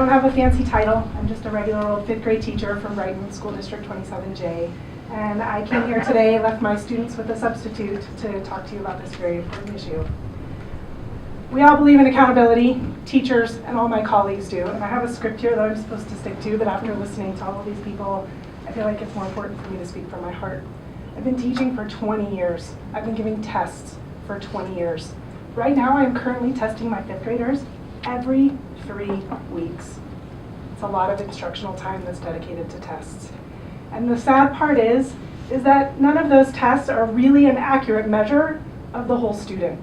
don't have a fancy title. I'm just a regular old 5th grade teacher from Brighton School District 27J. And I came here today, left my students with a substitute to talk to you about this very important issue. We all believe in accountability, teachers and all my colleagues do. And I have a script here that I'm supposed to stick to, but after listening to all of these people, I feel like it's more important for me to speak from my heart. I've been teaching for 20 years. I've been giving tests for 20 years. Right now, I'm currently testing my 5th graders every 3 weeks. It's a lot of instructional time that's dedicated to tests. And the sad part is that none of those tests are really an accurate measure of the whole student,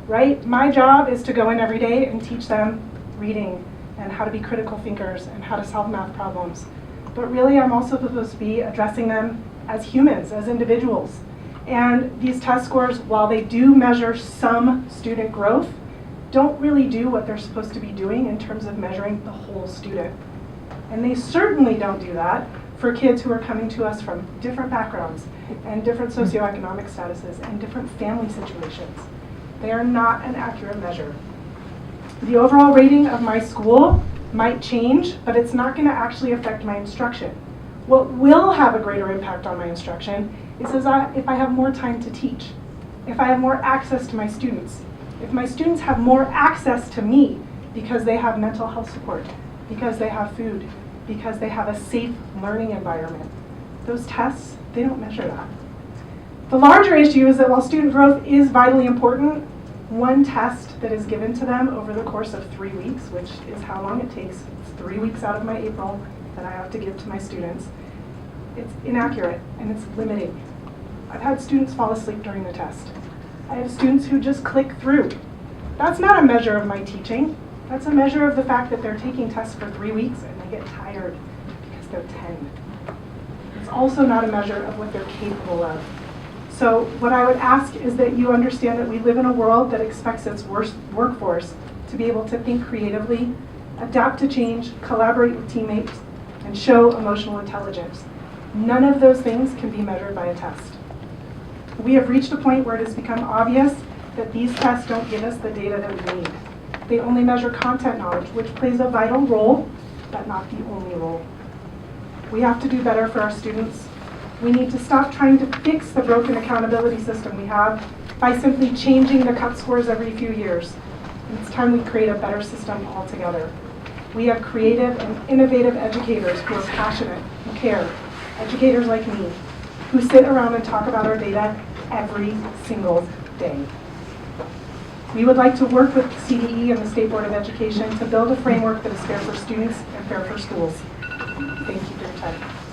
right? My job is to go in every day and teach them reading and how to be critical thinkers and how to solve math problems. But really, I'm also supposed to be addressing them as humans, as individuals. And these test scores, while they do measure some student growth, don't really do what they're supposed to be doing in terms of measuring the whole student. And they certainly don't do that for kids who are coming to us from different backgrounds and different socioeconomic statuses and different family situations. They are not an accurate measure. The overall rating of my school might change, but it's not going to actually affect my instruction. What will have a greater impact on my instruction is if I have more time to teach, if I have more access to my students, if my students have more access to me because they have mental health support, because they have food, because they have a safe learning environment. Those tests, they don't measure that. The larger issue is that while student growth is vitally important, one test that is given to them over the course of 3 weeks, which is how long it takes, it's 3 weeks out of my April that I have to give to my students, it's inaccurate and it's limiting. I've had students fall asleep during the test. I have students who just click through. That's not a measure of my teaching. That's a measure of the fact that they're taking tests for 3 weeks and they get tired because they're 10. It's also not a measure of what they're capable of. So what I would ask is that you understand that we live in a world that expects its workforce to be able to think creatively, adapt to change, collaborate with teammates, and show emotional intelligence. None of those things can be measured by a test. We have reached a point where it has become obvious that these tests don't give us the data that we need. They only measure content knowledge, which plays a vital role, but not the only role. We have to do better for our students. We need to stop trying to fix the broken accountability system we have by simply changing the cut scores every few years. And it's time we create a better system altogether. We have creative and innovative educators who are passionate, who care, educators like me, who sit around and talk about our data every single day. We would like to work with CDE and the State Board of Education to build a framework that is fair for students and fair for schools. Thank you for your time.